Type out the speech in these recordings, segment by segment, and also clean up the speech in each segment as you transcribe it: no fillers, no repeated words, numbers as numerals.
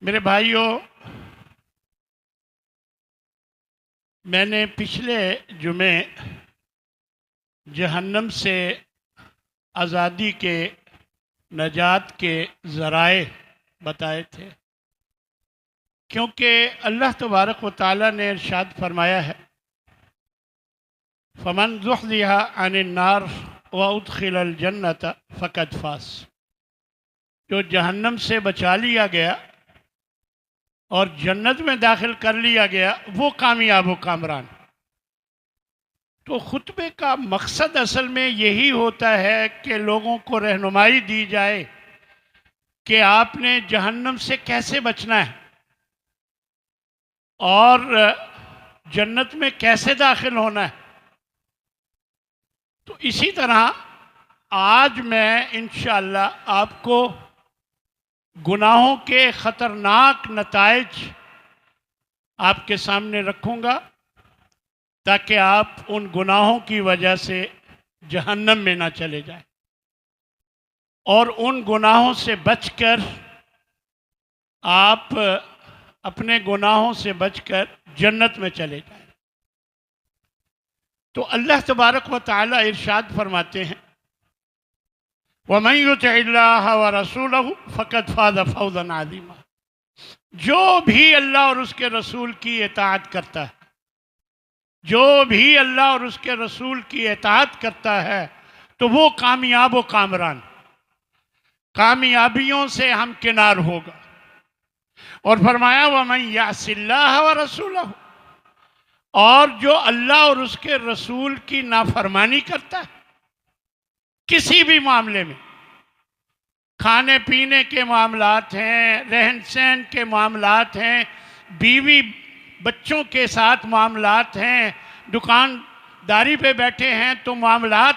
میرے بھائیوں، میں نے پچھلے جمعے جہنم سے آزادی کے نجات کے ذرائع بتائے تھے، کیونکہ اللہ تبارک و تعالیٰ نے ارشاد فرمایا ہے فمن زحزح عن النار وادخل الجنت فقد فاز۔ جو جہنم سے بچا لیا گیا اور جنت میں داخل کر لیا گیا وہ کامیاب و کامران۔ تو خطبے کا مقصد اصل میں یہی ہوتا ہے کہ لوگوں کو رہنمائی دی جائے کہ آپ نے جہنم سے کیسے بچنا ہے اور جنت میں کیسے داخل ہونا ہے۔ تو اسی طرح آج میں انشاءاللہ آپ کو گناہوں کے خطرناک نتائج آپ کے سامنے رکھوں گا تاکہ آپ ان گناہوں کی وجہ سے جہنم میں نہ چلے جائیں اور ان گناہوں سے بچ کر آپ اپنے گناہوں سے بچ کر جنت میں چلے جائیں۔ تو اللہ تبارک و تعالی ارشاد فرماتے ہیں وَمَن يُطِعِ اللَّهَ وَرَسُولَهُ فَقَدْ فَازَ فَوْزًا عَظِيمًا۔ جو بھی اللہ اور اس کے رسول کی اطاعت کرتا ہے، جو بھی اللہ اور اس کے رسول کی اطاعت کرتا ہے تو وہ کامیاب و کامران، کامیابیوں سے ہمکنار ہوگا۔ اور فرمایا وَمَن يَعْصِ اللَّهَ وَرَسُولَهُ، اور جو اللہ اور اس کے رسول کی نافرمانی کرتا ہے کسی بھی معاملے میں، کھانے پینے کے معاملات ہیں، رہن سہن کے معاملات ہیں، بیوی بچوں کے ساتھ معاملات ہیں، دکانداری پہ بیٹھے ہیں تو معاملات،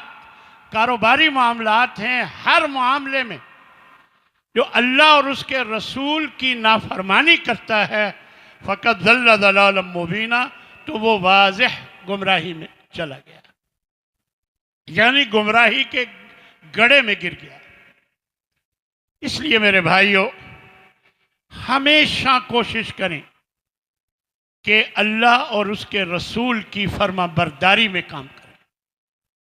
کاروباری معاملات ہیں، ہر معاملے میں جو اللہ اور اس کے رسول کی نافرمانی کرتا ہے فقد ضل ضلالا مبینا، تو وہ واضح گمراہی میں چلا گیا، یعنی گمراہی کے گڑھے میں گر گیا۔ اس لیے میرے بھائیوں، ہمیشہ کوشش کریں کہ اللہ اور اس کے رسول کی فرما برداری میں کام کریں۔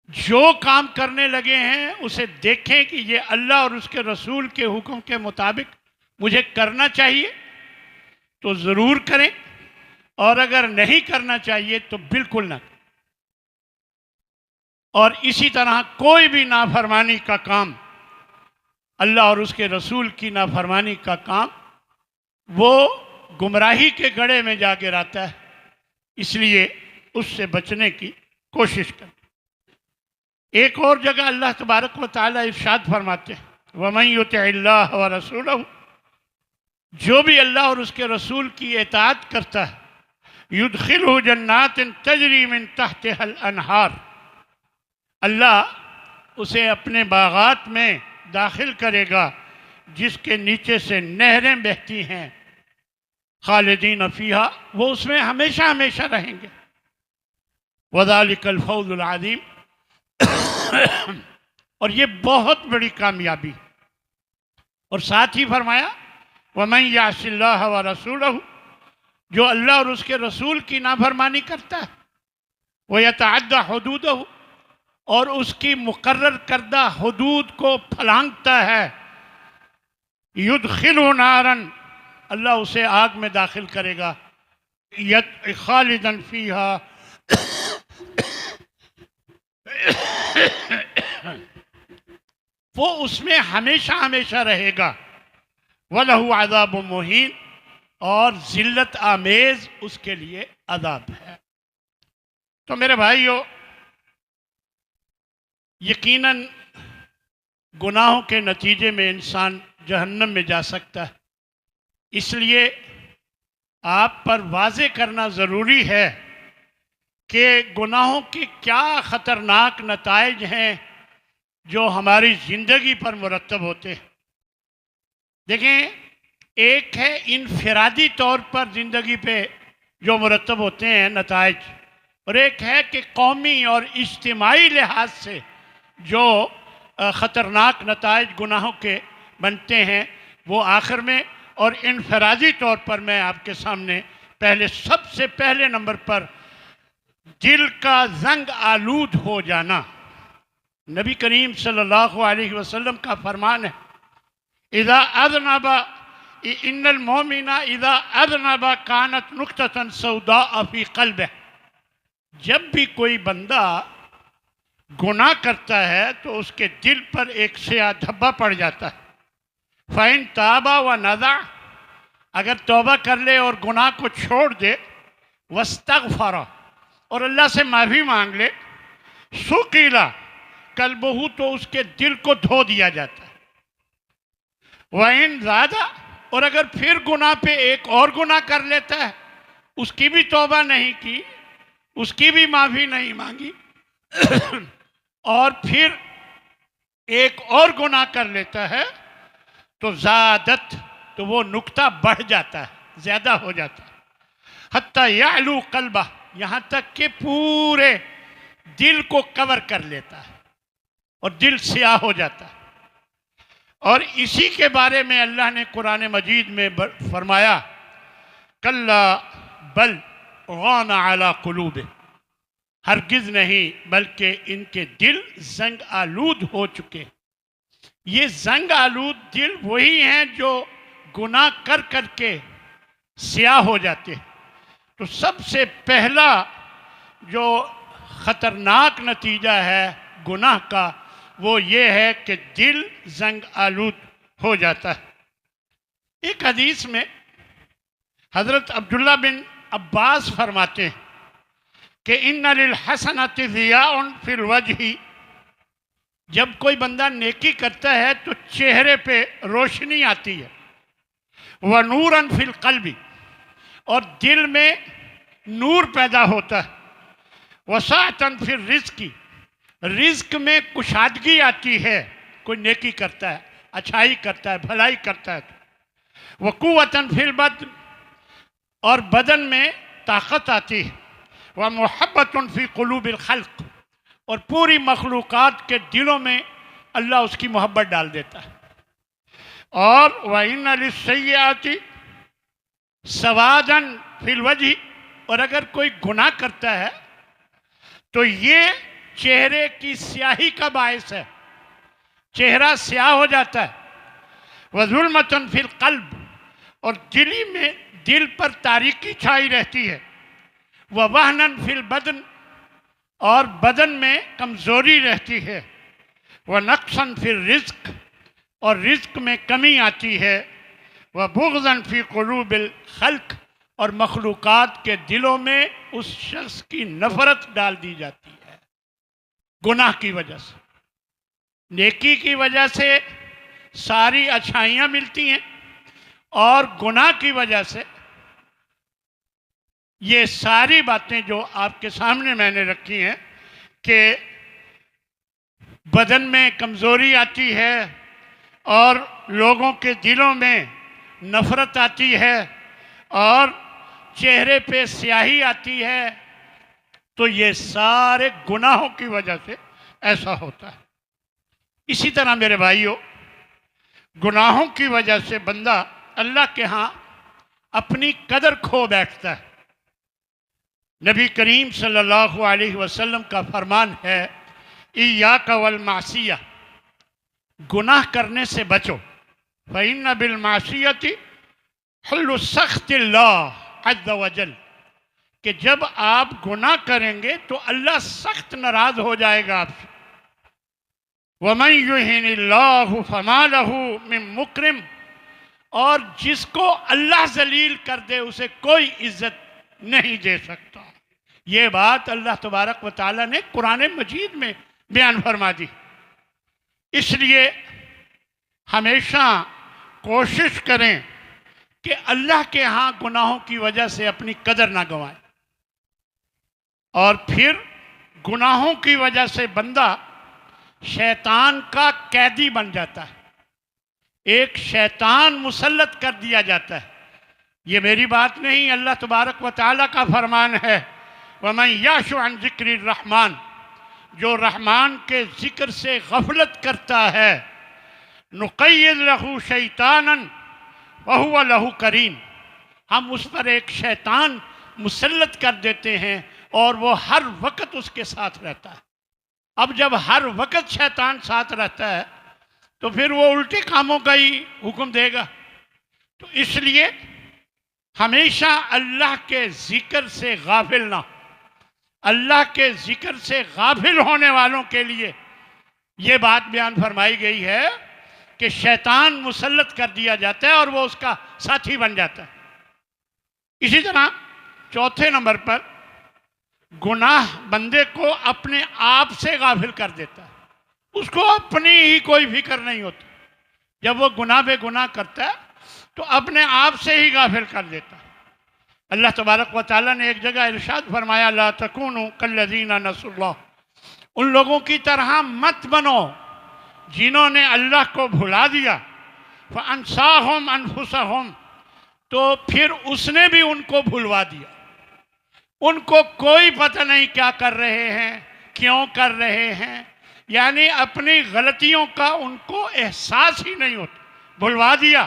جو کام کرنے لگے ہیں اسے دیکھیں کہ یہ اللہ اور اس کے رسول کے حکم کے مطابق مجھے کرنا چاہیے تو ضرور کریں، اور اگر نہیں کرنا چاہیے تو بالکل نہ کریں۔ اور اسی طرح کوئی بھی نافرمانی کا کام، اللہ اور اس کے رسول کی نافرمانی کا کام، وہ گمراہی کے گڑھے میں جا گراتا ہے، اس لیے اس سے بچنے کی کوشش کریں۔ ایک اور جگہ اللہ تبارک و تعالی ارشاد فرماتے ہیں وَمَن يُطِعِ اللَّهَ وَرَسُولَهُ، جو بھی اللہ اور اس کے رسول کی اطاعت کرتا ہے يُدْخِلْهُ جَنَّاتٍ تَجْرِي مِن تَحْتِهَا الْأَنْهَارُ، اللہ اسے اپنے باغات میں داخل کرے گا جس کے نیچے سے نہریں بہتی ہیں، خالدین فیہا، وہ اس میں ہمیشہ ہمیشہ رہیں گے، وذالک الفوز العظیم، اور یہ بہت بڑی کامیابی۔ اور ساتھ ہی فرمایا وَمَن يَعْصِ اللَّهَ وَرَسُولَهُ، جو اللہ اور اس کے رسول کی نافرمانی کرتا ہے وَيَتَعَدَّ حُدُودَهُ، اور اس کی مقرر کردہ حدود کو پھلانگتا ہے، يُدْخِلُ نَارًا، اللہ اسے آگ میں داخل کرے گا، خالداً فیہا، وہ اس میں ہمیشہ ہمیشہ رہے گا، وَلَهُ عَذَابٌ مُّہِینٌ، اور ذلت آمیز اس کے لیے عذاب ہے۔ تو میرے بھائیو، یقیناً گناہوں کے نتیجے میں انسان جہنم میں جا سکتا ہے، اس لیے آپ پر واضح کرنا ضروری ہے کہ گناہوں کے کیا خطرناک نتائج ہیں جو ہماری زندگی پر مرتب ہوتے ہیں۔ دیکھیں، ایک ہے انفرادی طور پر زندگی پہ جو مرتب ہوتے ہیں نتائج، اور ایک ہے کہ قومی اور اجتماعی لحاظ سے جو خطرناک نتائج گناہوں کے بنتے ہیں، وہ آخر میں اور انفرادی طور پر میں آپ کے سامنے سب سے پہلے نمبر پر دل کا زنگ آلود ہو جانا، نبی کریم صلی اللہ علیہ وسلم کا فرمان ہے، اذا اذنب ان المؤمن اذا اذنب كانت نقطة سوداء في قلبه، جب بھی کوئی بندہ گناہ کرتا ہے تو اس کے دل پر ایک سیاہ دھبا پڑ جاتا ہے۔ فَإِن تَابَ وَنَزَعَ، اگر توبہ کر لے اور گناہ کو چھوڑ دے، وَاسْتَغْفَرَ، اور اللہ سے معافی مانگ لے، سُقِلَ قَلْبُهُ، تو اس کے دل کو دھو دیا جاتا ہے۔ وَإِن زَادَ، اور اگر پھر گناہ پہ ایک اور گناہ کر لیتا ہے، اس کی بھی توبہ نہیں کی، اس کی بھی معافی نہیں مانگی، اور پھر ایک اور گناہ کر لیتا ہے، تو زادت، تو وہ نقطہ بڑھ جاتا ہے، زیادہ ہو جاتا ہے، حتیٰ یعلو قلبہ، یہاں تک کہ پورے دل کو کور کر لیتا ہے اور دل سیاہ ہو جاتا ہے۔ اور اسی کے بارے میں اللہ نے قرآن مجید میں فرمایا، کلا بل ران علی قلوبہم، ہرگز نہیں بلکہ ان کے دل زنگ آلود ہو چکے۔ یہ زنگ آلود دل وہی ہیں جو گناہ کر کر کے سیاہ ہو جاتے ہیں۔ تو سب سے پہلا جو خطرناک نتیجہ ہے گناہ کا، وہ یہ ہے کہ دل زنگ آلود ہو جاتا ہے۔ ایک حدیث میں حضرت عبداللہ بن عباس فرماتے ہیں کہ ان للحسنۃ ضیاء فی الوجہ، جب کوئی بندہ نیکی کرتا ہے تو چہرے پہ روشنی آتی ہے، ونوراً فی القلب، اور دل میں نور پیدا ہوتا ہے، وسعۃً فی الرزق، رزق میں کشادگی آتی ہے، کوئی نیکی کرتا ہے، اچھائی کرتا ہے، بھلائی کرتا ہے، وقوۃً فی البدن، اور بدن میں طاقت آتی ہے، ومحبۃً فی قلوب الخلق، اور پوری مخلوقات کے دلوں میں اللہ اس کی محبت ڈال دیتا ہے۔ اور وَإِنَّ لِلسَّيِّئَاتِ سَوَادًا فِي الْوَجْهِ، اور اگر کوئی گناہ کرتا ہے تو یہ چہرے کی سیاہی کا باعث ہے، چہرہ سیاہ ہو جاتا ہے، وَظُلْمَةً فِي الْقَلْبِ، اور دل پر تاریکی چھائی رہتی ہے، وَوَهْنًا فِي الْبَدْنِ، اور بدن میں کمزوری رہتی ہے، وَنَقْصًا فِي الرِّزْقِ، اور رزق میں کمی آتی ہے، وَبُغْضًا فِي قُلُوبِ الْخَلْقِ، اور مخلوقات کے دلوں میں اس شخص کی نفرت ڈال دی جاتی ہے گناہ کی وجہ سے۔ نیکی کی وجہ سے ساری اچھائیاں ملتی ہیں، اور گناہ کی وجہ سے یہ ساری باتیں جو آپ کے سامنے میں نے رکھی ہیں کہ بدن میں کمزوری آتی ہے اور لوگوں کے دلوں میں نفرت آتی ہے اور چہرے پہ سیاہی آتی ہے، تو یہ سارے گناہوں کی وجہ سے ایسا ہوتا ہے۔ اسی طرح میرے بھائیوں، گناہوں کی وجہ سے بندہ اللہ کے ہاں اپنی قدر کھو بیٹھتا ہے۔ نبی کریم صلی اللہ علیہ وسلم کا فرمان ہے، ایاک والمعصیہ، گناہ کرنے سے بچو، فإن بالمعصیۃ حل سخط اللہ عز وجل، کہ جب آپ گناہ کریں گے تو اللہ سخت ناراض ہو جائے گا آپ سے۔ وَمَن يُهِنِ اللَّهُ فَمَا لَهُ مِن مُكْرِمٍ، اور جس کو اللہ ذلیل کر دے اسے کوئی عزت نہیں دے سکتا۔ یہ بات اللہ تبارک و تعالیٰ نے قرآن مجید میں بیان فرما دی۔ اس لیے ہمیشہ کوشش کریں کہ اللہ کے ہاں گناہوں کی وجہ سے اپنی قدر نہ گنوائیں۔ اور پھر گناہوں کی وجہ سے بندہ شیطان کا قیدی بن جاتا ہے، ایک شیطان مسلط کر دیا جاتا ہے۔ یہ میری بات نہیں، اللہ تبارک و تعالیٰ کا فرمان ہے، وَمَن يَعْشُ عَن ذِكْرِ الرَّحْمَنِ، جو رحمان کے ذکر سے غفلت کرتا ہے، نُقَيِّضْ لَهُ شَيْطَانًا وَهُوَ لَهُ قَرِينٌ، ہم اس پر ایک شیطان مسلط کر دیتے ہیں اور وہ ہر وقت اس کے ساتھ رہتا ہے۔ اب جب ہر وقت شیطان ساتھ رہتا ہے تو پھر وہ الٹے کاموں کا ہی حکم دے گا۔ تو اس لیے ہمیشہ اللہ کے ذکر سے غافل نہ، اللہ کے ذکر سے غافل ہونے والوں کے لیے یہ بات بیان فرمائی گئی ہے کہ شیطان مسلط کر دیا جاتا ہے اور وہ اس کا ساتھی بن جاتا ہے۔ اسی طرح چوتھے نمبر پر گناہ بندے کو اپنے آپ سے غافل کر دیتا ہے، اس کو اپنی ہی کوئی فکر نہیں ہوتی۔ جب وہ گناہ بے گناہ کرتا ہے تو اپنے آپ سے ہی غافل کر دیتا ہے۔ اللہ تبارک و تعالیٰ نے ایک جگہ ارشاد فرمایا لا تکونوا کالذین نسوا اللہ، ان لوگوں کی طرح مت بنو جنہوں نے اللہ کو بھلا دیا، فانساہم انفسہم، تو پھر اس نے بھی ان کو بھلوا دیا۔ ان کو کوئی پتہ نہیں کیا کر رہے ہیں، کیوں کر رہے ہیں، یعنی اپنی غلطیوں کا ان کو احساس ہی نہیں ہوتا۔ بھلوا دیا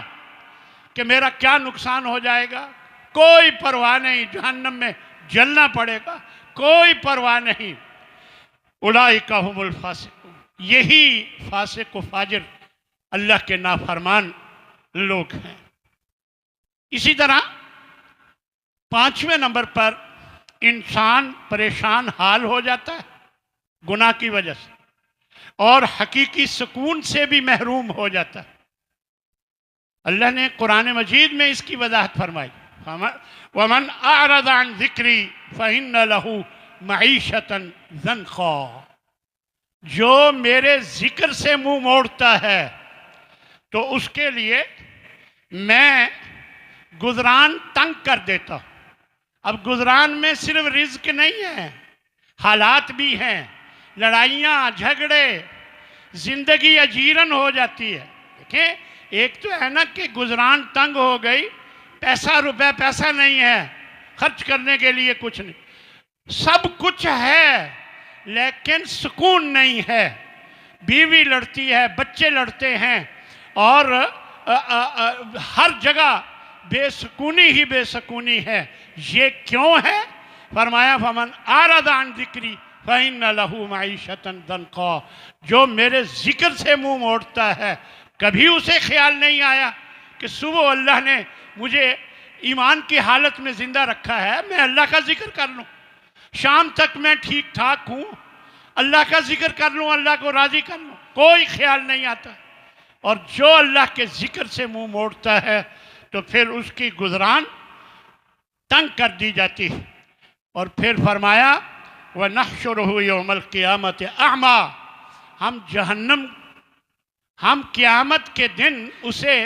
کہ میرا کیا نقصان ہو جائے گا، کوئی پرواہ نہیں، جہنم میں جلنا پڑے گا، کوئی پرواہ نہیں۔ اولئک ھم الفاسقون، یہی فاسق و فاجر اللہ کے نافرمان لوگ ہیں۔ اسی طرح پانچویں نمبر پر انسان پریشان حال ہو جاتا ہے گناہ کی وجہ سے، اور حقیقی سکون سے بھی محروم ہو جاتا ہے۔ اللہ نے قرآن مجید میں اس کی وضاحت فرمائی، وَمَنْ أَعْرَضَ عَنْ ذِكْرِي فَإِنَّ لَهُ مَعِيشَةً ضَنْكًا، جو میرے ذکر سے منہ موڑتا ہے تو اس کے لیے میں گزران تنگ کر دیتا ہوں۔ اب گزران میں صرف رزق نہیں ہے، حالات بھی ہیں، لڑائیاں جھگڑے، زندگی اجیرن ہو جاتی ہے۔ دیکھیں ایک تو ہے نا کہ گزران تنگ ہو گئی، پیسہ نہیں ہے، خرچ کرنے کے لیے کچھ نہیں، سب کچھ ہے لیکن سکون نہیں ہے، بیوی لڑتی ہے، بچے لڑتے ہیں، اور ہر جگہ بے سکونی ہی بے سکونی ہے۔ یہ کیوں ہے؟ فرمایا فمن اعرض عن ذکری فإن له معیشة ضنکا، جو میرے ذکر سے منہ موڑتا ہے، کبھی اسے خیال نہیں آیا کہ صبح اللہ نے مجھے ایمان کی حالت میں زندہ رکھا ہے، میں اللہ کا ذکر کر لوں، شام تک میں ٹھیک ٹھاک ہوں، اللہ کا ذکر کر لوں، اللہ کو راضی کر لوں، کوئی خیال نہیں آتا۔ اور جو اللہ کے ذکر سے منہ موڑتا ہے تو پھر اس کی گزران تنگ کر دی جاتی ہے۔ اور پھر فرمایا وَنَحْشُرُهُ يَوْمَ الْقِيَامَةِ أَعْمَى، ہم قیامت کے دن اسے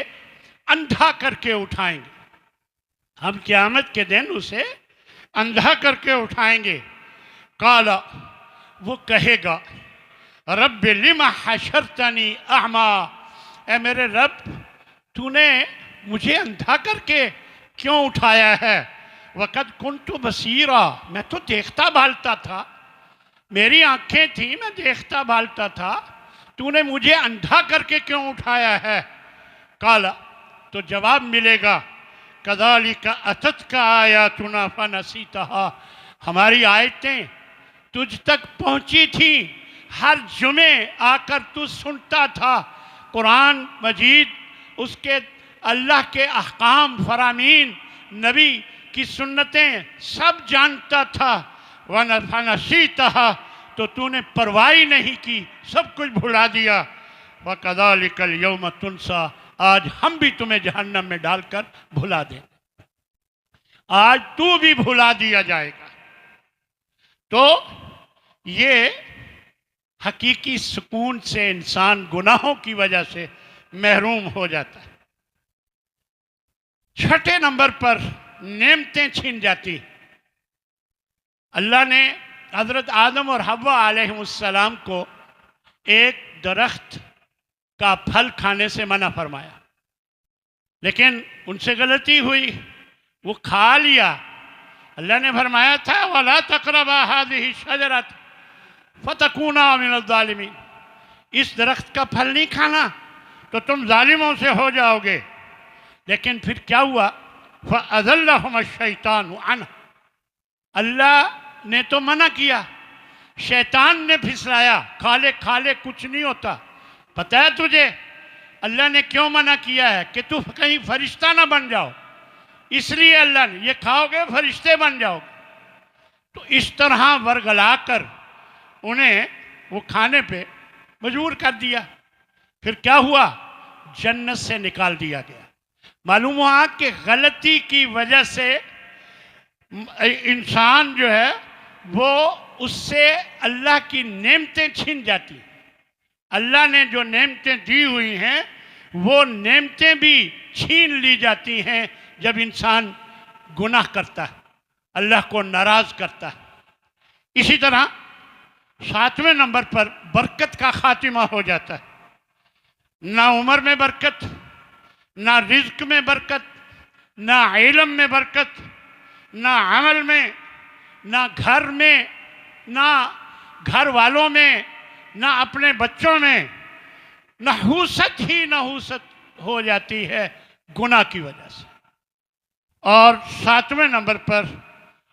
اندھا کر کے اٹھائیں گے، ہم قیامت کے دن اسے اندھا کر کے اٹھائیں گے۔ قال، وہ کہے گا رب لم حشرتنی اعمیٰ، اے میرے رب تو نے مجھے اندھا کر کے کیوں اٹھایا ہے؟ وقد کنت بصیرا، میں تو دیکھتا بھالتا تھا، میری آنکھیں تھیں، میں دیکھتا بھالتا تھا، تو نے مجھے اندھا کر کے کیوں اٹھایا ہے؟ قال، تو جواب ملے گا کذالک اتتک آیاتنا فنسیتہا، ہماری آیتیں تجھ تک پہنچی تھیں، ہر جمعے آ کر تو سنتا تھا، قرآن مجید، اس کے اللہ کے احکام فرامین، نبی کی سنتیں سب جانتا تھا، فنسیتہا، تو نے پرواہ نہیں کی، سب کچھ بھلا دیا۔ وَكَذَلِكَ الْيَوْمَ تُنْسَى، آج ہم بھی تمہیں جہنم میں ڈال کر بھلا دیں، آج تو بھی بھلا دیا جائے گا۔ تو یہ حقیقی سکون سے انسان گناہوں کی وجہ سے محروم ہو جاتا ہے۔ چھٹے نمبر پر نعمتیں چھین جاتی۔ اللہ نے حضرت آدم اور حوا علیہ السلام کو ایک درخت کا پھل کھانے سے منع فرمایا، لیکن ان سے غلطی ہوئی، وہ کھا لیا۔ اللہ نے فرمایا تھا وَلَا تَقْرَبَا هَذِهِ الشَّجَرَةَ فَتَكُونَا مِنَ الظَّالِمِينَ، اس درخت کا پھل نہیں کھانا تو تم ظالموں سے ہو جاؤ گے۔ لیکن پھر کیا ہوا؟ فَأَذَلَّهُمَ الشَّيْطَانُ عَنْهُ، اللہ نے تو منع کیا، شیطان نے پھسلایا، کھالے کچھ نہیں ہوتا۔ پتہ ہے تجھے اللہ نے کیوں منع کیا ہے؟ کہ تو کہیں فرشتہ نہ بن جاؤ، اس لیے اللہ نے، یہ کھاؤ گے فرشتے بن جاؤ گے۔ تو اس طرح ورگلا کر انہیں وہ کھانے پہ مجبور کر دیا۔ پھر کیا ہوا؟ جنت سے نکال دیا گیا۔ معلوم ہوا کہ غلطی کی وجہ سے انسان جو ہے وہ اس سے اللہ کی نعمتیں چھن جاتی ہیں۔ اللہ نے جو نعمتیں دی ہوئی ہیں وہ نعمتیں بھی چھین لی جاتی ہیں جب انسان گناہ کرتا ہے، اللہ کو ناراض کرتا ہے۔ اسی طرح 7ویں نمبر پر برکت کا خاتمہ ہو جاتا ہے۔ نہ عمر میں برکت، نہ رزق میں برکت، نہ علم میں برکت، نہ عمل میں، نہ گھر میں، نہ گھر والوں میں، نہ اپنے بچوں میں، نحوست ہی نحوست ہو جاتی ہے گناہ کی وجہ سے۔ اور 7ویں نمبر پر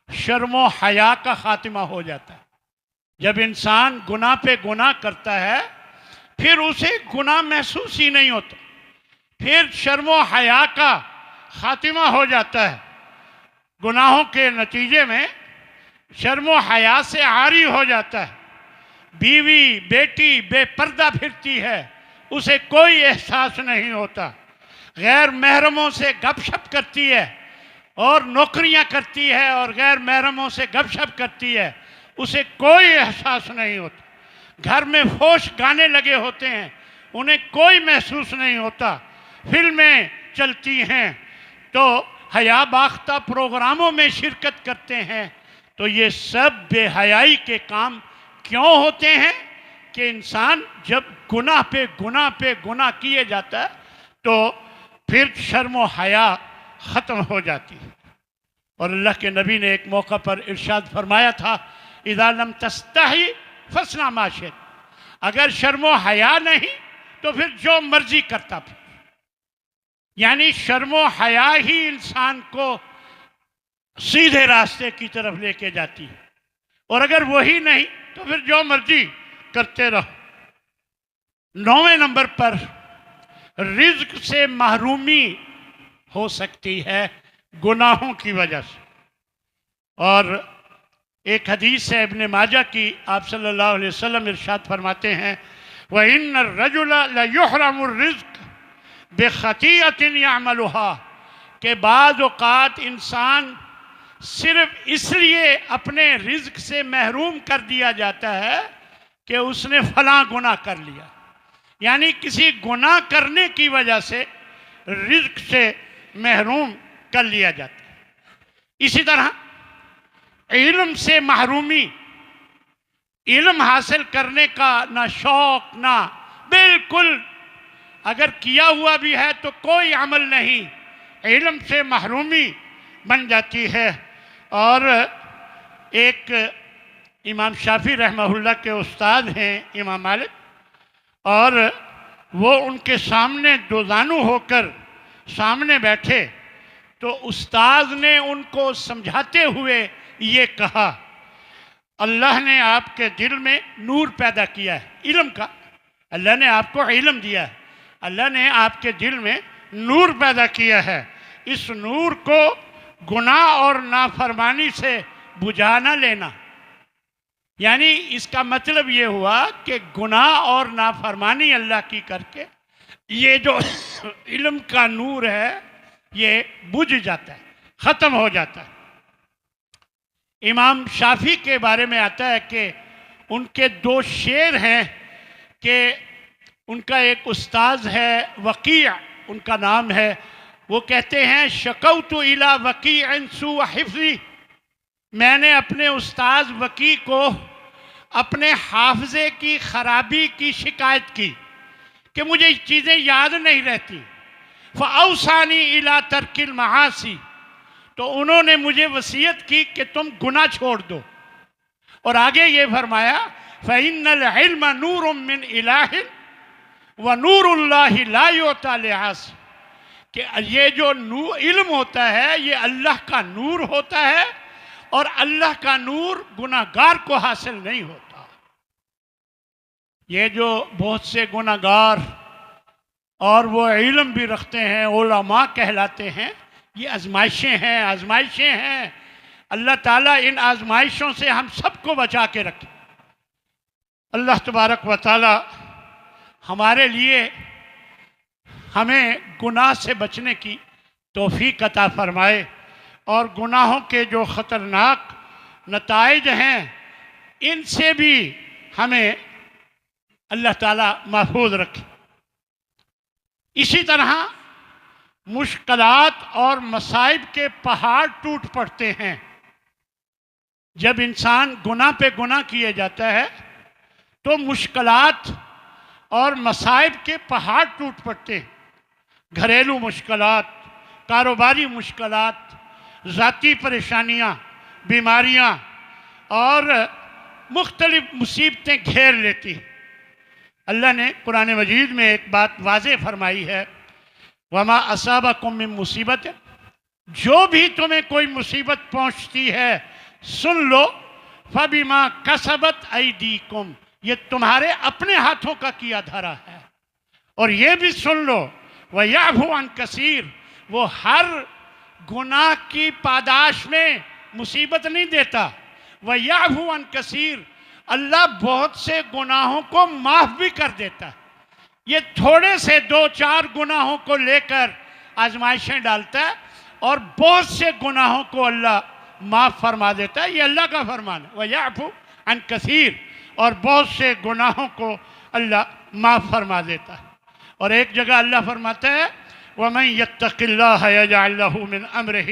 شرم و حیا کا خاتمہ ہو جاتا ہے۔ جب انسان گناہ پہ گناہ کرتا ہے پھر اسے گناہ محسوس ہی نہیں ہوتا، پھر شرم و حیا کا خاتمہ ہو جاتا ہے۔ گناہوں کے نتیجے میں شرم و حیا سے عاری ہو جاتا ہے۔ بیوی بیٹی بے پردہ پھرتی ہے، اسے کوئی احساس نہیں ہوتا، غیر محرموں سے گپ شپ کرتی ہے اور نوکریاں کرتی ہے اور غیر محرموں سے گپ شپ کرتی ہے، اسے کوئی احساس نہیں ہوتا۔ گھر میں فحش گانے لگے ہوتے ہیں، انہیں کوئی محسوس نہیں ہوتا۔ فلمیں چلتی ہیں تو حیا باختہ پروگراموں میں شرکت کرتے ہیں۔ تو یہ سب بے حیائی کے کام کیوں ہوتے ہیں؟ کہ انسان جب گناہ پہ گناہ کیے جاتا ہے تو پھر شرم و حیا ختم ہو جاتی ہے۔ اور اللہ کے نبی نے ایک موقع پر ارشاد فرمایا تھا، اذا لم تستحی فاصنع ما شئت، اگر شرم و حیا نہیں تو پھر جو مرضی کرتا پھر۔ یعنی شرم و حیا ہی انسان کو سیدھے راستے کی طرف لے کے جاتی ہے، اور اگر وہی نہیں تو پھر جو مرضی کرتے رہو۔ 9ویں نمبر پر رزق سے محرومی ہو سکتی ہے گناہوں کی وجہ سے۔ اور ایک حدیث ہے ابن ماجہ کی، آپ صلی اللہ علیہ وسلم ارشاد فرماتے ہیں، وَإِنَّ الرَّجُلَ لَيُحْرَمُ الرِّزْقَ بِخَطِيئَةٍ يَعْمَلُهَا، کہ بعض اوقات انسان صرف اس لیے اپنے رزق سے محروم کر دیا جاتا ہے کہ اس نے فلاں گناہ کر لیا، یعنی کسی گناہ کرنے کی وجہ سے رزق سے محروم کر لیا جاتا ہے۔ اسی طرح علم سے محرومی، علم حاصل کرنے کا نہ شوق، نہ بالکل، اگر کیا ہوا بھی ہے تو کوئی عمل نہیں، علم سے محرومی بن جاتی ہے۔ اور ایک امام شافعی رحمہ اللہ کے استاد ہیں امام مالک، اور وہ ان کے سامنے دوزانو ہو کر سامنے بیٹھے تو استاد نے ان کو سمجھاتے ہوئے یہ کہا، اللہ نے آپ کے دل میں نور پیدا کیا ہے، علم کا، اللہ نے آپ کو علم دیا ہے، اللہ نے آپ کے دل میں نور پیدا کیا ہے، اس نور کو گناہ اور نافرمانی سے بجھا نہ لینا۔ یعنی اس کا مطلب یہ ہوا کہ گناہ اور نافرمانی اللہ کی کر کے یہ جو علم کا نور ہے یہ بجھ جاتا ہے، ختم ہو جاتا ہے۔ امام شافعی کے بارے میں آتا ہے کہ ان کے 2 شعر ہیں، کہ ان کا ایک استاذ ہے وقیع، ان کا نام ہے، وہ کہتے ہیں شکوت الی وقیع سوء حفظی، میں نے اپنے استاذ وقیع کو اپنے حافظے کی خرابی کی شکایت کی کہ مجھے چیزیں یاد نہیں رہتی، فاوصانی الی ترک المعاصی، تو انہوں نے مجھے وصیت کی کہ تم گناہ چھوڑ دو۔ اور آگے یہ فرمایا فإن العلم نور من الہ ونور اللہ لا یعطی لعاصی، کہ یہ جو علم ہوتا ہے یہ اللہ کا نور ہوتا ہے، اور اللہ کا نور گناہگار کو حاصل نہیں ہوتا۔ یہ جو بہت سے گناہگار اور وہ علم بھی رکھتے ہیں، علماء کہلاتے ہیں، یہ آزمائشیں ہیں۔ اللہ تعالیٰ ان آزمائشوں سے ہم سب کو بچا کے رکھے۔ اللہ تبارک و تعالیٰ ہمارے لیے ہمیں گناہ سے بچنے کی توفیق عطا فرمائے، اور گناہوں کے جو خطرناک نتائج ہیں ان سے بھی ہمیں اللہ تعالیٰ محفوظ رکھے۔ اسی طرح مشکلات اور مصائب کے پہاڑ ٹوٹ پڑتے ہیں۔ جب انسان گناہ پہ گناہ کیے جاتا ہے تو مشکلات اور مصائب کے پہاڑ ٹوٹ پڑتے ہیں۔ گھریلو مشکلات، کاروباری مشکلات، ذاتی پریشانیاں، بیماریاں اور مختلف مصیبتیں گھیر لیتی ہیں۔ اللہ نے قرآن مجید میں ایک بات واضح فرمائی ہے، وَمَا أَصَابَكُم مِّن مُّصِیبَةٍ، جو بھی تمہیں کوئی مصیبت پہنچتی ہے سن لو، فَبِمَا كَسَبَتْ أَيْدِيكُمْ، یہ تمہارے اپنے ہاتھوں کا کیا دھرا ہے۔ اور یہ بھی سن لو، وَيَعْفُو عَن كَثِيرٍ، وہ ہر گناہ کی پاداش میں مصیبت نہیں دیتا۔ وَيَعْفُو عَن كَثِيرٍ، اللہ بہت سے گناہوں کو معاف بھی کر دیتا ہے۔ یہ تھوڑے سے 2-4 گناہوں کو لے کر آزمائشیں ڈالتا ہے، اور بہت سے گناہوں کو اللہ معاف فرما دیتا ہے۔ یہ اللہ کا فرمان ہے، وَيَعْفُو عَن كَثِيرٍ، اور بہت سے گناہوں کو اللہ معاف فرما دیتا ہے۔ اور ایک جگہ اللہ فرماتا ہے، وَمَن يَتَّقِ اللَّهَ يَجْعَل لَّهُ مِنْ أَمْرِهِ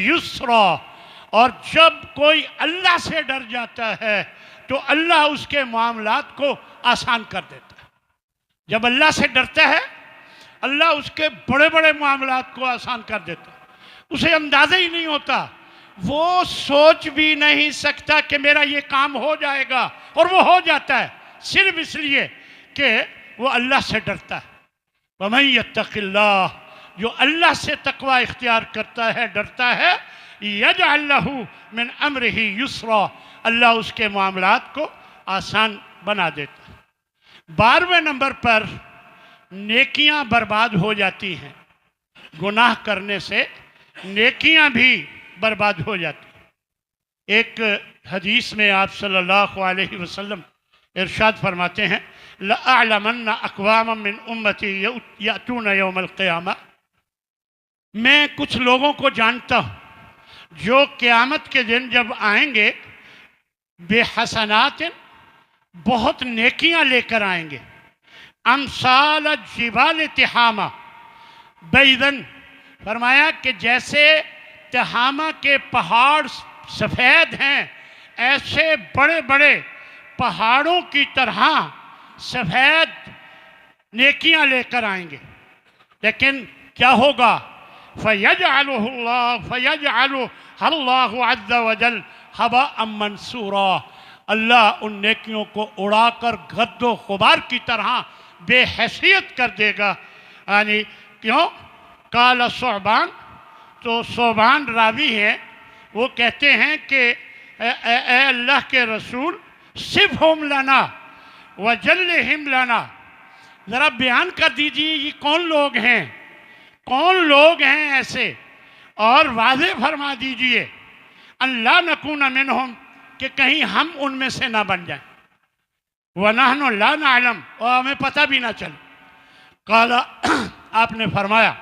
يُسْرًا، اور جب کوئی اللہ سے ڈر جاتا ہے تو اللہ اس کے معاملات کو آسان کر دیتا ہے۔ جب اللہ سے ڈرتا ہے اللہ اس کے بڑے بڑے معاملات کو آسان کر دیتا ہے۔ اسے اندازہ ہی نہیں ہوتا، وہ سوچ بھی نہیں سکتا کہ میرا یہ کام ہو جائے گا، اور وہ ہو جاتا ہے، صرف اس لیے کہ وہ اللہ سے ڈرتا ہے۔ وَمَن يَتَّقِ اللَّهَ، جو اللہ سے تقوی اختیار کرتا ہے، ڈرتا ہے، يَجْعَل لَّهُ مِنْ أَمْرِهِ يُسْرًا، اللہ اس کے معاملات کو آسان بنا دیتا ہے۔ 12ویں نمبر پر نیکیاں برباد ہو جاتی ہیں۔ گناہ کرنے سے نیکیاں بھی برباد ہو جاتی ہیں۔ ایک حدیث میں آپ صلی اللہ علیہ وسلم ارشاد فرماتے ہیں، لَأَعْلَمَنَّ أَقْوَامًا مِّنْ أُمَّتِي يَأْتُونَ يَوْمَ الْقِيَامَةِ، میں کچھ لوگوں کو جانتا ہوں جو قیامت کے دن جب آئیں گے، بے حسنات، بہت نیکیاں لے کر آئیں گے، امثال الجبال تہامہ، بیضاً، فرمایا کہ جیسے تہامہ کے پہاڑ سفید ہیں، ایسے بڑے بڑے پہاڑوں کی طرح سفید نیکیاں لے کر آئیں گے۔ لیکن کیا ہوگا؟ فَيَجْعَلُهُ اللَّهُ عَزَّ وَجَلَّ هَبَاءً مَنْثُورًا، اللہ ان نیکیوں کو اڑا کر گرد و غبار کی طرح بے حیثیت کر دے گا۔ یعنی کیوں؟ قال ثعبان، تو ثعبان راوی ہیں، وہ کہتے ہیں کہ اے اللہ کے رسول، صفہم لنا وجلہم لنا، ذرا بیان کر دیجیے یہ کون لوگ ہیں، کون لوگ ہیں ایسے، اور واضح فرما دیجئے ان لا نکون منہم، کہ کہیں ہم ان میں سے نہ بن جائیں، وَنَحْنُ لَا نَعْلَمُ، اور ہمیں پتہ بھی نہ چلے۔ قال، آپ نے فرمایا،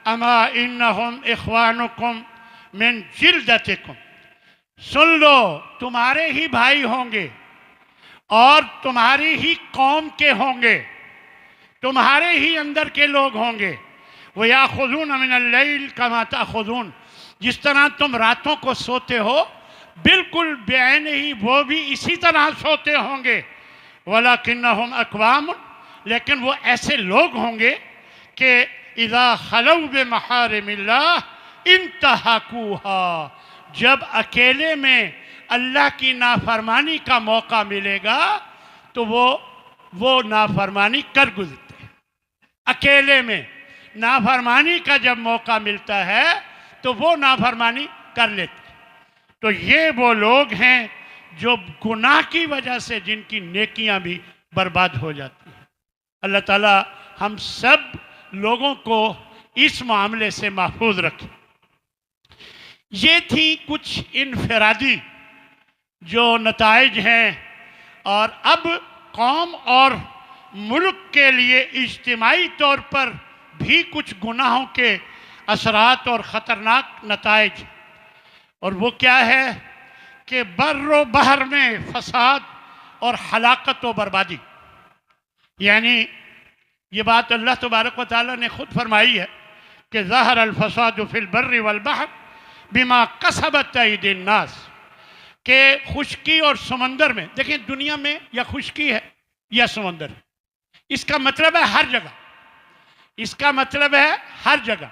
اما انہم اخوانکم من جلدتکم، سن لو تمہارے ہی بھائی ہوں گے اور تمہاری ہی قوم کے ہوں گے، تمہارے ہی اندر کے لوگ ہوں گے۔ وَيَأْخُذُونَ مِنَ اللَّيْلِ كَمَا تَأْخُذُونَ، جس طرح تم راتوں کو سوتے ہو بالکل بعین ہی وہ بھی اسی طرح سوتے ہوں گے۔ وَلَكِنَّهُمْ أَقْوَامٌ، لیکن وہ ایسے لوگ ہوں گے کہ اِذَا خَلَوْا بِمَحَارِمِ اللَّهِ انْتَهَكُوهَا، جب اکیلے میں اللہ کی نافرمانی کا موقع ملے گا تو وہ نافرمانی کر گزرتے ہیں، اکیلے میں نافرمانی کا جب موقع ملتا ہے تو وہ نافرمانی کر لیتے. تو یہ وہ لوگ ہیں جو گناہ کی وجہ سے جن کی نیکیاں بھی برباد ہو جاتی ہیں. اللہ تعالیٰ ہم سب لوگوں کو اس معاملے سے محفوظ رکھے. یہ تھی کچھ انفرادی جو نتائج ہیں، اور اب قوم اور ملک کے لیے اجتماعی طور پر بھی کچھ گناہوں کے اثرات اور خطرناک نتائج. اور وہ کیا ہے کہ بر و بحر میں فساد اور ہلاکت و بربادی. یعنی یہ بات اللہ تبارک و تعالیٰ نے خود فرمائی ہے کہ ظہر الفساد فی البر والبحر بما کسبت ایدی الناس، کہ خشکی اور سمندر میں، دیکھیں دنیا میں یا خشکی ہے یا سمندر ہے، اس کا مطلب ہے ہر جگہ، اس کا مطلب ہے ہر جگہ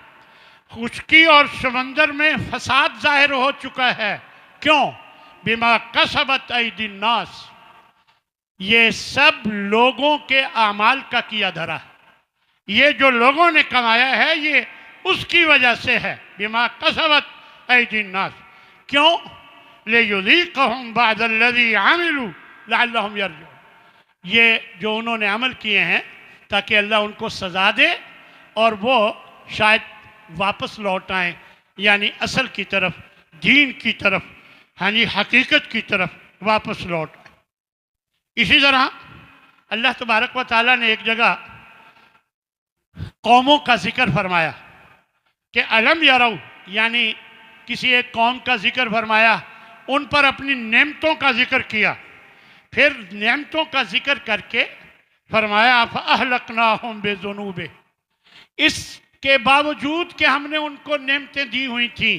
خشکی اور سمندر میں فساد ظاہر ہو چکا ہے. کیوں؟ بما کسبت ایدی الناس، یہ سب لوگوں کے اعمال کا کیا دھرا ہے. یہ جو لوگوں نے کمایا ہے یہ اس کی وجہ سے ہے. بما کسبت ایدی الناس. کیوں؟ لیذیقہم بعد الذی عملوا لعلہم یرجعون. یہ جو انہوں نے عمل کیے ہیں تاکہ اللہ ان کو سزا دے اور وہ شاید واپس لوٹ آئیں، یعنی اصل کی طرف، دین کی طرف، یعنی حقیقت کی طرف واپس لوٹ آئیں. اسی طرح اللہ تبارک و تعالیٰ نے ایک جگہ قوموں کا ذکر فرمایا کہ الم یرو، یعنی کسی ایک قوم کا ذکر فرمایا، ان پر اپنی نعمتوں کا ذکر کیا، پھر نعمتوں کا ذکر کر کے فرمایا فَأَهْلَقْنَاهُمْ بِذُنُوبِهِمْ. اس کے باوجود کہ ہم نے ان کو نعمتیں دی ہوئی تھیں،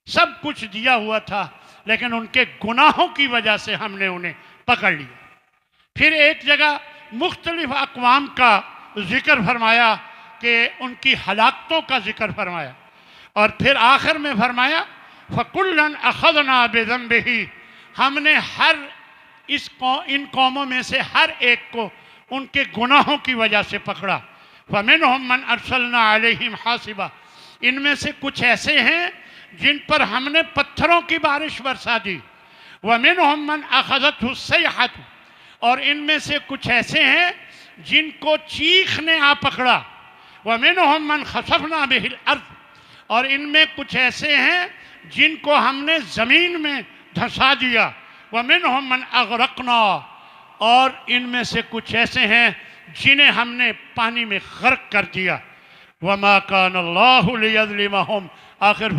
سب کچھ دیا ہوا تھا، لیکن ان کے گناہوں کی وجہ سے ہم نے انہیں پکڑ لیا. پھر ایک جگہ مختلف اقوام کا ذکر فرمایا کہ ان کی ہلاکتوں کا ذکر فرمایا، اور پھر آخر میں فرمایا فَكُلًّا أَخَذْنَا بِذَنبِهِ. ہم نے ان قوموں میں سے ہر ایک کو ان کے گناہوں کی وجہ سے پکڑا. فَمِنْهُمْ مَنْ أَرْسَلْنَا عَلَيْهِمْ حَاصِبًا. ان میں سے کچھ ایسے ہیں جن پر ہم نے پتھروں کی بارش برسا دی. وَمِنْهُمْ مَنْ أَخَذَتْهُ الصَّيْحَةُ. اور ان میں سے کچھ ایسے ہیں جن کو چیخ نے آ پکڑا. وَمِنْهُمْ مَنْ خَسَفْنَا بِهِ الْأَرْضِ. اور ان میں کچھ ایسے ہیں جن کو ہم نے زمین میں دھسا دیا. وَمِنْهُمْ مَنْ أَغْرَقْنَا. اور ان میں سے کچھ ایسے ہیں جنہیں ہم نے پانی میں غرق کر دیا. وَمَا كَانَ اللَّهُ لِيَظْلِمَهُمْ. آخر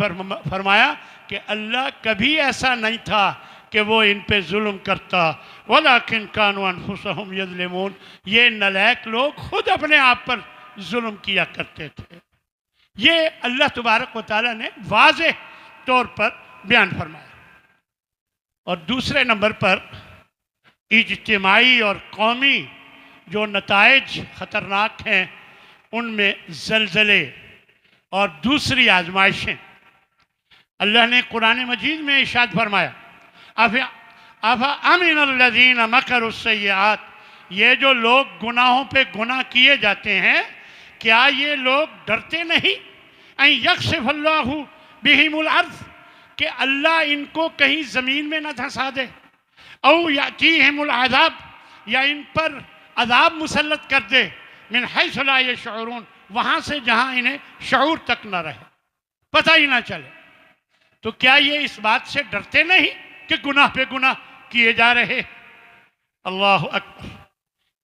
فرمایا کہ اللہ کبھی ایسا نہیں تھا کہ وہ ان پہ ظلم کرتا. وَلَكِنْ كَانُوا أَنفُسَهُمْ يَظْلِمُونَ. یہ نالائق لوگ خود اپنے آپ پر ظلم کیا کرتے تھے. یہ اللہ تبارک و تعالیٰ نے واضح طور پر بیان فرمایا. اور دوسرے نمبر پر اجتماعی اور قومی جو نتائج خطرناک ہیں ان میں زلزلے اور دوسری آزمائشیں. اللہ نے قرآن مجید میں ارشاد فرمایا أَفَأَمِنَ الَّذِينَ مَكَرُوا السَّيِّئَاتِ. یہ جو لوگ گناہوں پہ گناہ کیے جاتے ہیں، کیا یہ لوگ ڈرتے نہیں أَن يَخْسِفَ اللَّهُ بِهِمُ الْأَرْضِ، کہ اللہ ان کو کہیں زمین میں نہ دھسا دے. أَوْ يَأْتِيهِمُ الْعَذَابُ، یا ان پر عذاب مسلط کر دے. مِنْ حَيْثُ لَا يَشْعُرُونَ، وہاں سے جہاں انہیں شعور تک نہ رہے، پتہ ہی نہ چلے. تو کیا یہ اس بات سے ڈرتے نہیں کہ گناہ پہ گناہ کیے جا رہے؟ اللہ اکبر.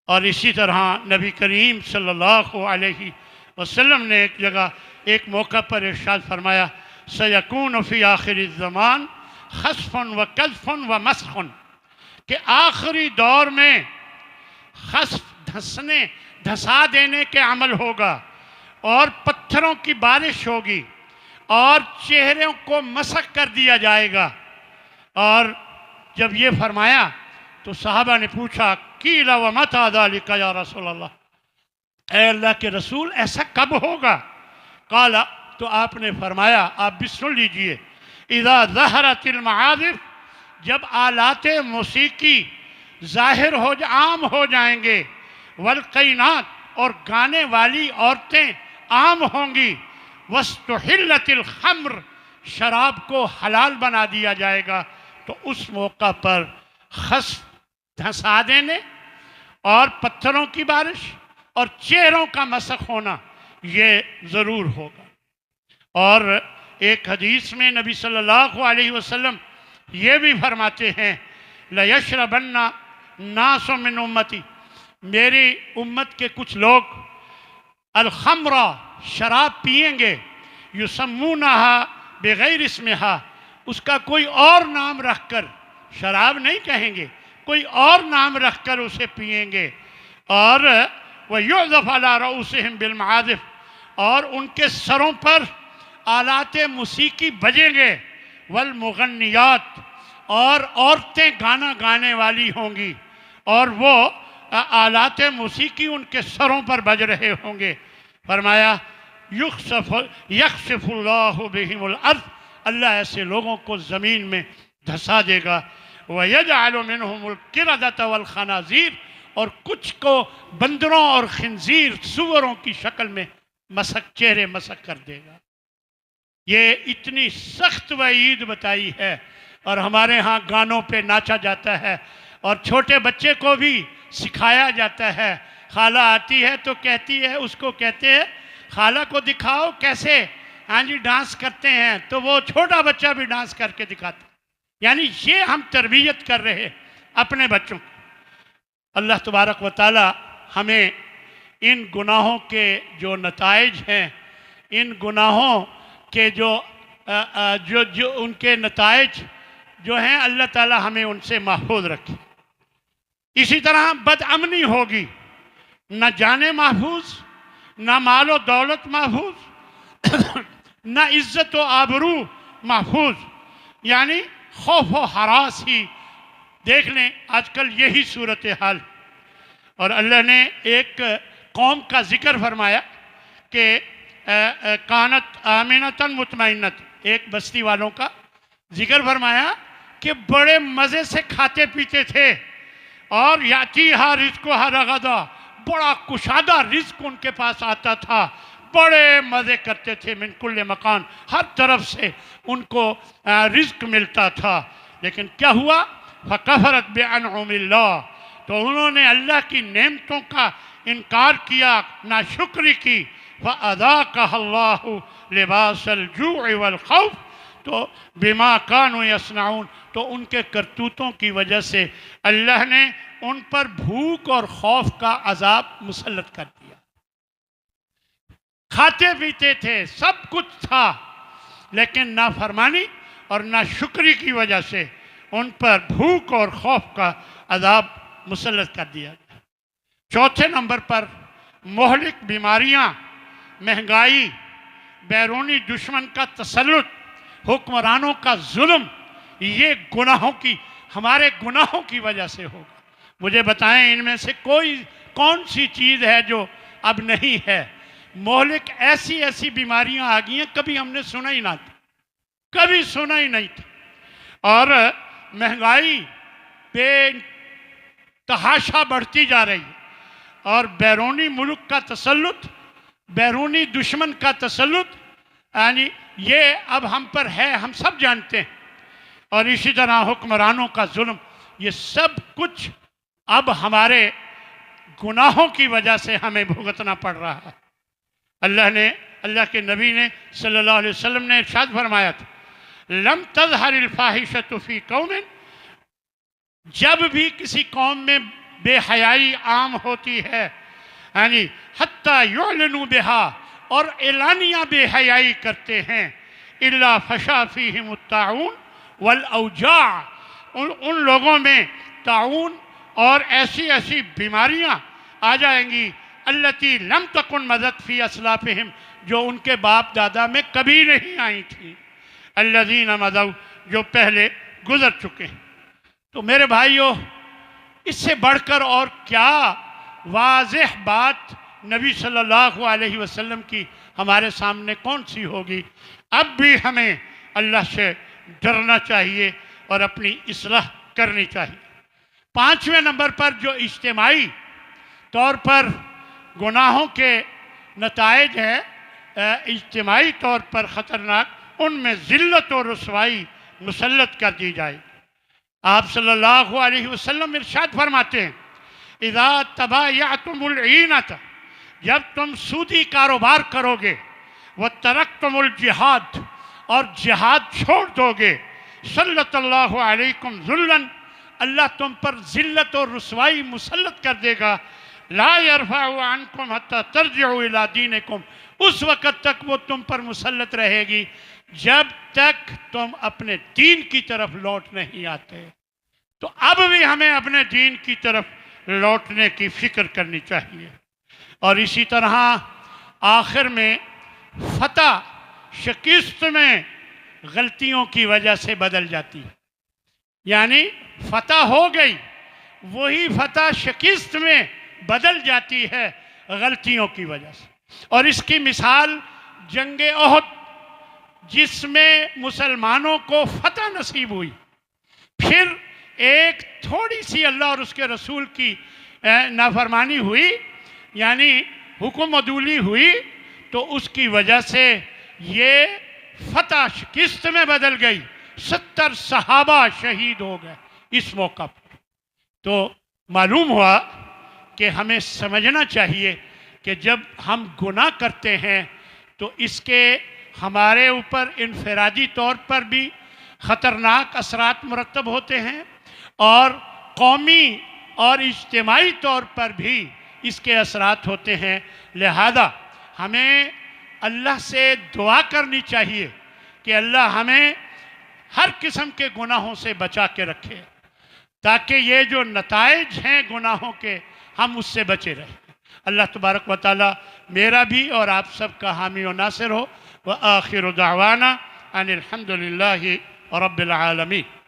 اور اسی طرح نبی کریم صلی اللہ علیہ وسلم نے ایک جگہ ایک موقع پر ارشاد فرمایا سَيَكُونُ فِي آخِرِ الزَّمَانِ خَسْفٌ وَقَذْفٌ وَمَسْخٌ، کہ آخری دور میں خسف، دھسا دینے کے عمل ہوگا، اور پتھروں کی بارش ہوگی، اور چہروں کو مسخ کر دیا جائے گا. اور جب یہ فرمایا تو صحابہ نے پوچھا قیل ومتی ذلک یا رسول اللہ، اے اللہ کے رسول ایسا کب ہوگا؟ قال، تو آپ نے فرمایا، آپ بھی سن لیجئے، اذا ظہرت المعازف، جب آلات موسیقی ظاہر عام ہو جائیں گے، والقینات، اور گانے والی عورتیں عام ہوں گی۔ وَاسْتُحِلَّتِ الْخَمْرُ، شراب کو حلال بنا دیا جائے گا، تو اس موقع پر خس دھنسا دینے اور پتھروں کی بارش اور چہروں کا مسخ ہونا یہ ضرور ہوگا۔ اور ایک حدیث میں نبی صلی اللہ علیہ وسلم یہ بھی فرماتے ہیں لَيَشْرَبَنَّ النَّاسُ مِنْ أُمَّتِي، میری امت کے کچھ لوگ الخمر، شراب پئیں گے، یسمونہا بغیر اسمہا، اس کا کوئی اور نام رکھ کر، شراب نہیں کہیں گے، کوئی اور نام رکھ کر اسے پئیں گے، اور وَيُعْذَفْ عَلَىٰ رُؤُوسِهِمْ بِالْمَعَازِفِ، اور ان کے سروں پر آلات موسیقی بجیں گے، والمغنیات، اور عورتیں گانا گانے والی ہوں گی، اور وہ آلات موسیقی ان کے سروں پر بج رہے ہوں گے۔ فرمایا یخسف اللہ بہم الارض، اللہ ایسے لوگوں کو زمین میں دھسا دے گا۔ وَيَجْعَلُ مِنْهُمُ الْقِرَدَةَ وَالْخَنَازِيرَ، اور کچھ کو بندروں اور خنزیر، سوروں کی شکل میں چہرے مسخ کر دے گا۔ یہ اتنی سخت وعید بتائی ہے، اور ہمارے ہاں گانوں پہ ناچا جاتا ہے، اور چھوٹے بچے کو بھی سکھایا جاتا ہے۔ خالہ آتی ہے تو کہتی ہے، اس کو کہتے ہیں خالہ کو دکھاؤ کیسے ہاں جی ڈانس کرتے ہیں، تو وہ چھوٹا بچہ بھی ڈانس کر کے دکھاتا ہے۔ یعنی یہ ہم تربیت کر رہے اپنے بچوں کو۔ اللہ تبارک و تعالی ہمیں ان گناہوں کے جو نتائج ہیں، ان گناہوں کے جو ان کے نتائج جو ہیں، اللہ تعالی ہمیں ان سے محفوظ رکھے۔ اسی طرح بد امنی ہوگی، نہ جانیں محفوظ، نہ مال و دولت محفوظ، نہ عزت و آبرو محفوظ، یعنی خوف و ہراس ہی۔ دیکھ لیں آج کل یہی صورتحال، اور اللہ نے ایک قوم کا ذکر فرمایا کہ کانت آمنۃ مطمئنۃ، ایک بستی والوں کا ذکر فرمایا کہ بڑے مزے سے کھاتے پیتے تھے، اور یاتیہا رزقہا رغدا، بڑا کشادہ رزق ان کے پاس آتا تھا، بڑے مزے کرتے تھے، من کل مکان، ہر طرف سے ان کو رزق ملتا تھا۔ لیکن کیا ہوا؟ فکفرت بانعم اللہ، تو انہوں نے اللہ کی نعمتوں کا انکار کیا، ناشکری کی۔ فَأَذَاقَهَا اللَّهُ لِبَاسَ الْجُوعِ وَالْخَوْفِ، تو بما کانوا یصنعون، تو ان کے کرتوتوں کی وجہ سے اللہ نے ان پر بھوک اور خوف کا عذاب مسلط کر دیا۔ کھاتے پیتے تھے، سب کچھ تھا، لیکن نافرمانی اور ناشکری کی وجہ سے ان پر بھوک اور خوف کا عذاب مسلط کر دیا گیا۔ چوتھے نمبر پر مہلک بیماریاں، مہنگائی، بیرونی دشمن کا تسلط، حکمرانوں کا ظلم، یہ گناہوں کی، ہمارے گناہوں کی وجہ سے ہوگا۔ مجھے بتائیں ان میں سے کون سی چیز ہے جو اب نہیں ہے؟ مہلک ایسی بیماریاں آ گئی ہیں، کبھی ہم نے سنا ہی نہ تھا، کبھی سنا ہی نہیں تھا۔ اور مہنگائی بے تحاشا بڑھتی جا رہی ہے، اور بیرونی ملک کا تسلط، بیرونی دشمن کا تسلط، یعنی یہ اب ہم پر ہے، ہم سب جانتے ہیں۔ اور اسی طرح حکمرانوں کا ظلم، یہ سب کچھ اب ہمارے گناہوں کی وجہ سے ہمیں بھگتنا پڑ رہا ہے۔ اللہ کے نبی نے صلی اللہ علیہ وسلم نے ارشاد فرمایا تھا، لم تظہر الفاحشۃ فی قوم، جب بھی کسی قوم میں بے حیائی عام ہوتی ہے، یعنی حتی یعلنوا بہا، اور اعلانیہ بے حیائی کرتے ہیں، الا فشا فیہم الطاعون والاوجاع، ان لوگوں میں طاعون اور ایسی بیماریاں آ جائیں گی، التی لم تکن مضت فی اسلافہم، جو ان کے باپ دادا میں کبھی نہیں آئی تھی، الذین مضوا، جو پہلے گزر چکے ہیں۔ تو میرے بھائیوں، اس سے بڑھ کر اور کیا واضح بات نبی صلی اللہ علیہ وسلم کی ہمارے سامنے کون سی ہوگی؟ اب بھی ہمیں اللہ سے ڈرنا چاہیے اور اپنی اصلاح کرنی چاہیے۔ پانچویں نمبر پر جو اجتماعی طور پر گناہوں کے نتائج ہیں، اجتماعی طور پر خطرناک، ان میں ذلت و رسوائی مسلط کر دی جائے۔ آپ صلی اللہ علیہ وسلم ارشاد فرماتے ہیں اذا تبایعتم العینۃ، جب تم سودی کاروبار کرو گے، وترکتم الجہاد، اور جہاد چھوڑ دو گے، سلط اللہ علیکم ذلاً، اللہ تم پر ذلت اور رسوائی مسلط کر دے گا، لا یرفع عنکم حتی ترجعوا الی دینکم، اس وقت تک وہ تم پر مسلط رہے گی جب تک تم اپنے دین کی طرف لوٹ نہیں آتے۔ تو اب بھی ہمیں اپنے دین کی طرف لوٹنے کی فکر کرنی چاہیے۔ اور اسی طرح آخر میں فتح شکست میں غلطیوں کی وجہ سے بدل جاتی ہے، یعنی فتح ہو گئی، وہی فتح شکست میں بدل جاتی ہے غلطیوں کی وجہ سے۔ اور اس کی مثال جنگ احد، جس میں مسلمانوں کو فتح نصیب ہوئی، پھر ایک تھوڑی سی اللہ اور اس کے رسول کی نافرمانی ہوئی، یعنی حکم عدولی ہوئی، تو اس کی وجہ سے یہ فتح شکست میں بدل گئی، 70 صحابہ شہید ہو گئے اس موقع پر۔ تو معلوم ہوا کہ ہمیں سمجھنا چاہیے کہ جب ہم گناہ کرتے ہیں تو اس کے ہمارے اوپر انفرادی طور پر بھی خطرناک اثرات مرتب ہوتے ہیں، اور قومی اور اجتماعی طور پر بھی اس کے اثرات ہوتے ہیں۔ لہذا ہمیں اللہ سے دعا کرنی چاہیے کہ اللہ ہمیں ہر قسم کے گناہوں سے بچا کے رکھے، تاکہ یہ جو نتائج ہیں گناہوں کے، ہم اس سے بچے رہیں۔ اللہ تبارک و تعالی میرا بھی اور آپ سب کا حامی و ناصر ہو۔ وآخر دعوانا ان الحمد للہ رب العالمین۔